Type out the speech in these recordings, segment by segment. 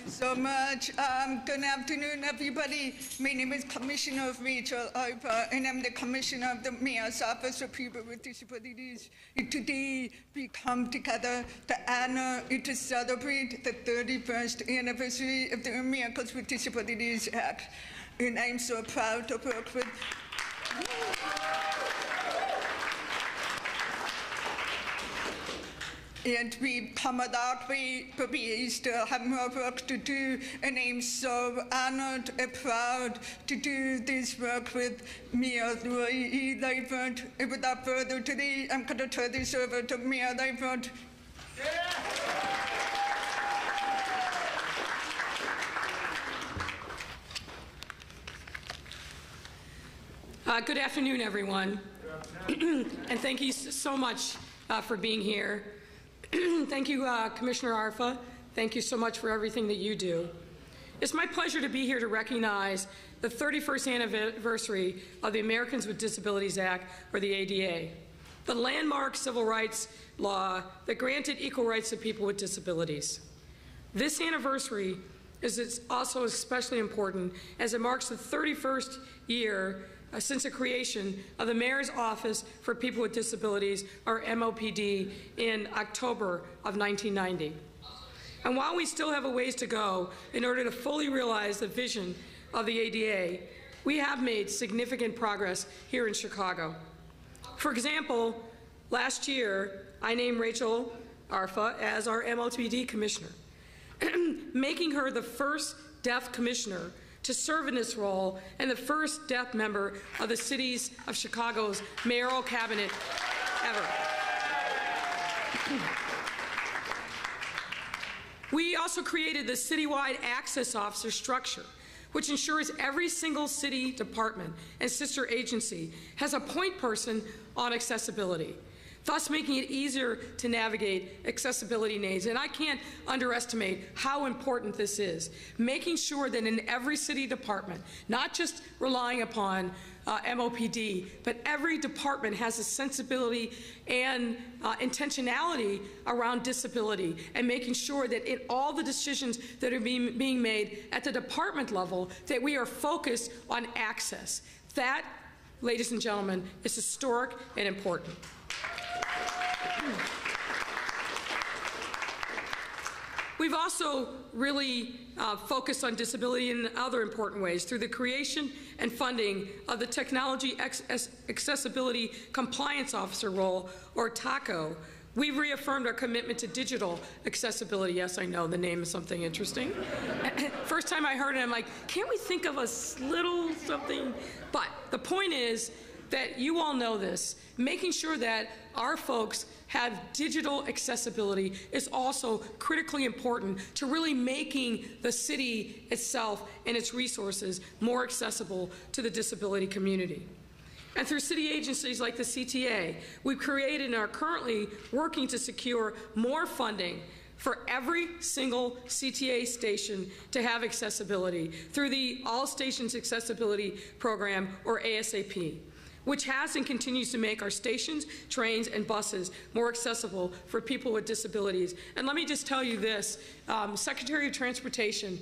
So much. Good afternoon, everybody. My name is Commissioner Rachel Alba, and I'm the Commissioner of the Mayor's Office for People with Disabilities. Today, we come together to honor and to celebrate the 31st anniversary of the Americans with Disabilities Act. And I'm so proud to work with and we've come a long way, but we still have more work to do, and I'm so honored and proud to do this work with Mayor Lori Lightfoot. And without further ado, I'm going to turn this over to Mayor Lightfoot. Good afternoon, everyone. And thank you so much for being here. Thank you, Commissioner Arfa. Thank you so much for everything that you do. It's my pleasure to be here to recognize the 31st anniversary of the Americans with Disabilities Act, or the ADA, the landmark civil rights law that granted equal rights to people with disabilities. This anniversary is also especially important as it marks the 31st year since the creation of the Mayor's Office for People with Disabilities, or MOPD, in October of 1990. And while we still have a ways to go in order to fully realize the vision of the ADA, we have made significant progress here in Chicago. For example, last year, I named Rachel Arfa as our MOPD Commissioner, making her the first deaf commissioner to serve in this role and the first deaf member of the City of Chicago's mayoral cabinet ever. We also created the citywide access officer structure, which ensures every single city department and sister agency has a point person on accessibility, thus making it easier to navigate accessibility needs. And I can't underestimate how important this is, making sure that in every city department, not just relying upon MOPD, but every department has a sensibility and intentionality around disability, and making sure that in all the decisions that are being made at the department level, that we are focused on access. That, ladies and gentlemen, is historic and important. We've also really focused on disability in other important ways through the creation and funding of the Technology Accessibility Compliance Officer role, or TACO. We've reaffirmed our commitment to digital accessibility. Yes, I know, the name is something interesting. First time I heard it, I'm like, can't we think of a little something? But the point is that you all know this. Making sure that our folks have digital accessibility is also critically important to really making the city itself and its resources more accessible to the disability community. And through city agencies like the CTA, we've created and are currently working to secure more funding for every single CTA station to have accessibility through the All Stations Accessibility Program, or ASAP, which has and continues to make our stations, trains, and buses more accessible for people with disabilities. And let me just tell you this, Secretary of Transportation,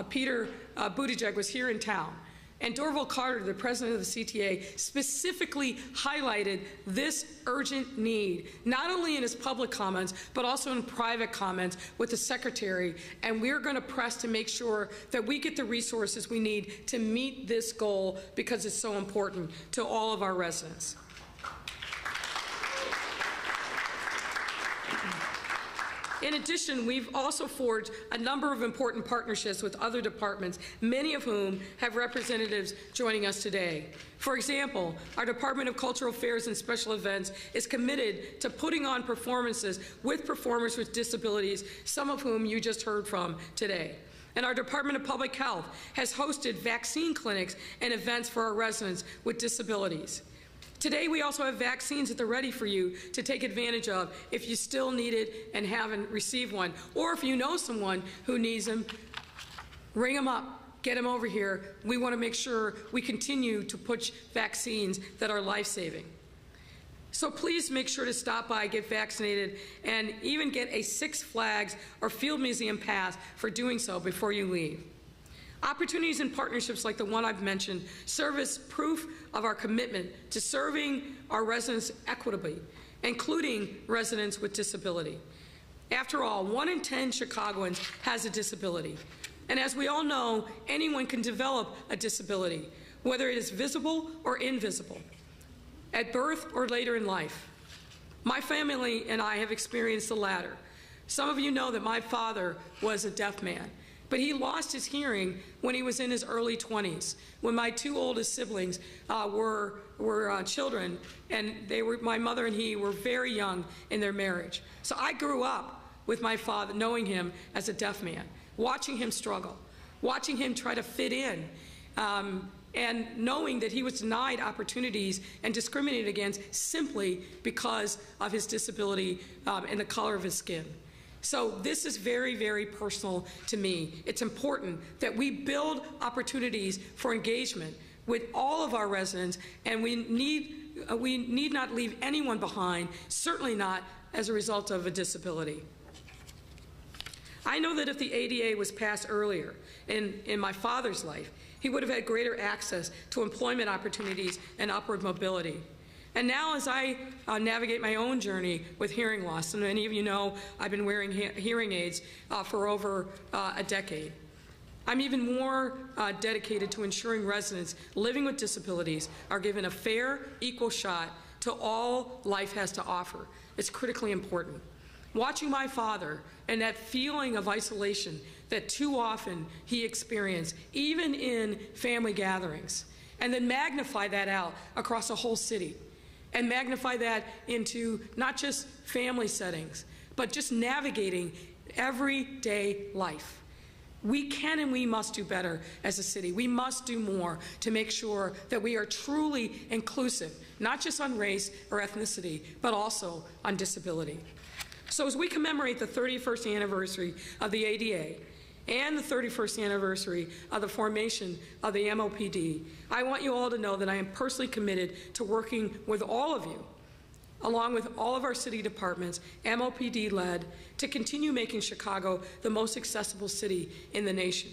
Peter Buttigieg, was here in town, and Dorval Carter, the president of the CTA, specifically highlighted this urgent need, not only in his public comments, but also in private comments with the secretary. And we're going to press to make sure that we get the resources we need to meet this goal, because it's so important to all of our residents. In addition, we've also forged a number of important partnerships with other departments, many of whom have representatives joining us today. For example, our Department of Cultural Affairs and Special Events is committed to putting on performances with performers with disabilities, some of whom you just heard from today. And our Department of Public Health has hosted vaccine clinics and events for our residents with disabilities. Today, we also have vaccines at the ready for you to take advantage of if you still need it and haven't received one. Or if you know someone who needs them, ring them up, get them over here. We want to make sure we continue to push vaccines that are life-saving. So please make sure to stop by, get vaccinated, and even get a Six Flags or Field Museum pass for doing so before you leave. Opportunities and partnerships like the one I've mentioned serve as proof of our commitment to serving our residents equitably, including residents with disability. After all, 1 in 10 Chicagoans has a disability. And as we all know, anyone can develop a disability, whether it is visible or invisible, at birth or later in life. My family and I have experienced the latter. Some of you know that my father was a deaf man, but he lost his hearing when he was in his early 20s, when my 2 oldest siblings were children, and my mother and he were very young in their marriage. So I grew up with my father, knowing him as a deaf man, watching him struggle, watching him try to fit in, and knowing that he was denied opportunities and discriminated against simply because of his disability and the color of his skin. So this is very, very personal to me. It's important that we build opportunities for engagement with all of our residents, and we need not leave anyone behind, certainly not as a result of a disability. I know that if the ADA was passed earlier in my father's life, he would have had greater access to employment opportunities and upward mobility. And now as I navigate my own journey with hearing loss, and many of you know I've been wearing hearing aids for over a decade, I'm even more dedicated to ensuring residents living with disabilities are given a fair, equal shot to all life has to offer. It's critically important. Watching my father and that feeling of isolation that too often he experienced, even in family gatherings, and then magnify that out across a whole city, and magnify that into not just family settings, but just navigating everyday life. We can and we must do better as a city. We must do more to make sure that we are truly inclusive, not just on race or ethnicity, but also on disability. So as we commemorate the 31st anniversary of the ADA and the 31st anniversary of the formation of the MOPD, I want you all to know that I am personally committed to working with all of you, along with all of our city departments, MOPD-led, to continue making Chicago the most accessible city in the nation.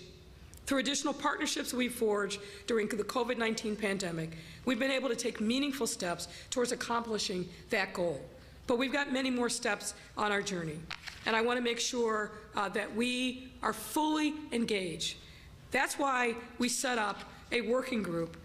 Through additional partnerships we've forged during the COVID-19 pandemic, we've been able to take meaningful steps towards accomplishing that goal. But we've got many more steps on our journey, and I want to make sure that we are fully engaged. That's why we set up a working group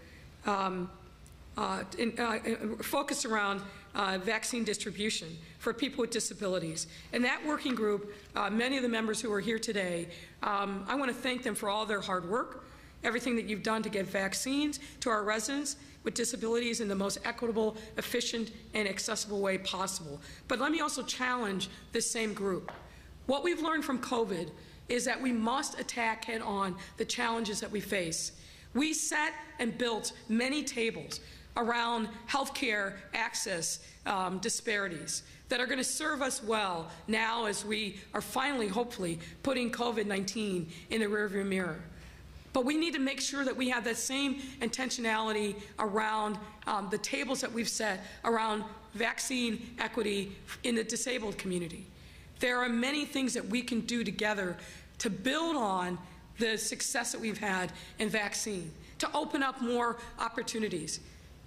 focused around vaccine distribution for people with disabilities. And that working group, many of the members who are here today, I want to thank them for all their hard work, everything that you've done to get vaccines to our residents with disabilities in the most equitable, efficient, and accessible way possible. But let me also challenge this same group. What we've learned from COVID is that we must attack head-on the challenges that we face. We set and built many tables around healthcare access disparities that are going to serve us well now as we are finally, hopefully, putting COVID-19 in the rearview mirror. But we need to make sure that we have that same intentionality around the tables that we've set around vaccine equity in the disabled community. There are many things that we can do together to build on the success that we've had in vaccine, to open up more opportunities.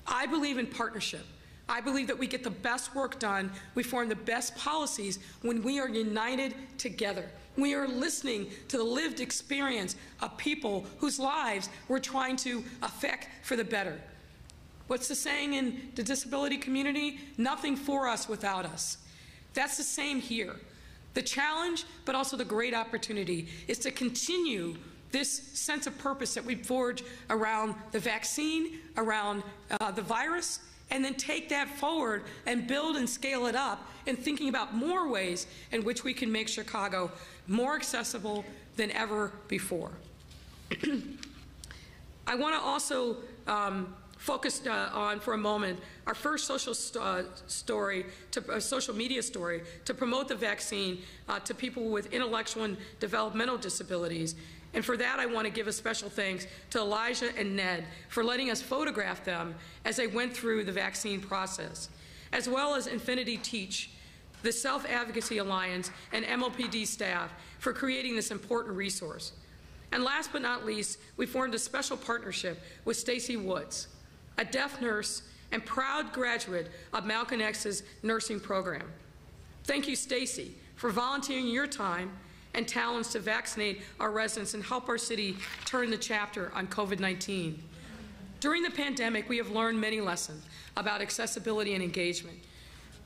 I believe in partnership. I believe that we get the best work done, we form the best policies when we are united together. We are listening to the lived experience of people whose lives we're trying to affect for the better. What's the saying in the disability community? Nothing for us without us. That's the same here. The challenge, but also the great opportunity, is to continue this sense of purpose that we forge around the vaccine, around the virus, and then take that forward and build and scale it up and thinking about more ways in which we can make Chicago more accessible than ever before. I want to also focus on for a moment our first social media story to promote the vaccine to people with intellectual and developmental disabilities. And for that, I want to give a special thanks to Elijah and Ned for letting us photograph them as they went through the vaccine process. as well as Infinity Teach, the Self-Advocacy Alliance, and MOPD staff for creating this important resource. And last but not least, we formed a special partnership with Stacy Woods, a deaf nurse and proud graduate of Malcolm X's nursing program. Thank you, Stacy, for volunteering your time and talents to vaccinate our residents and help our city turn the chapter on COVID-19. During the pandemic, we have learned many lessons about accessibility and engagement,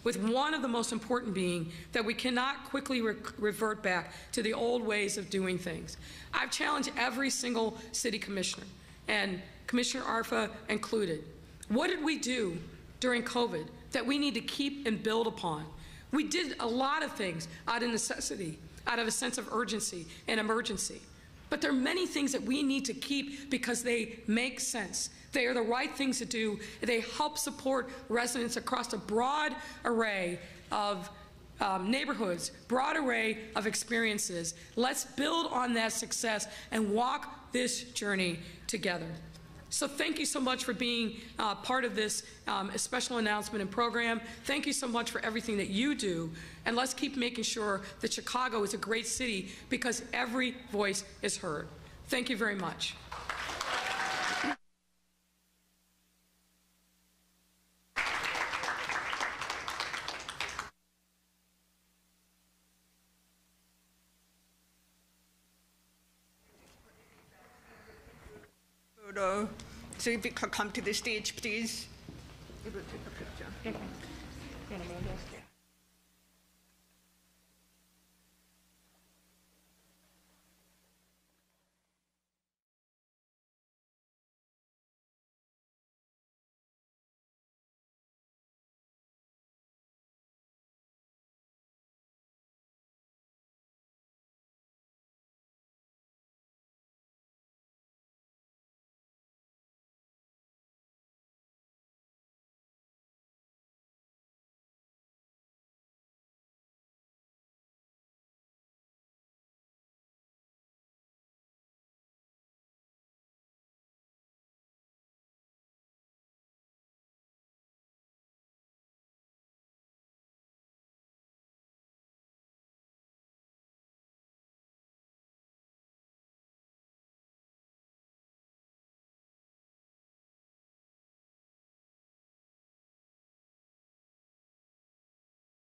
with one of the most important being that we cannot quickly revert back to the old ways of doing things. I've challenged every single city commissioner, and Commissioner Arfa included. What did we do during COVID that we need to keep and build upon? We did a lot of things out of necessity, out of a sense of urgency and emergency. But there are many things that we need to keep because they make sense. They are the right things to do. They help support residents across a broad array of neighborhoods, broad array of experiences. Let's build on that success and walk this journey together. So thank you so much for being part of this special announcement and program. Thank you so much for everything that you do. And let's keep making sure that Chicago is a great city because every voice is heard. Thank you very much. So if you could come to the stage, please.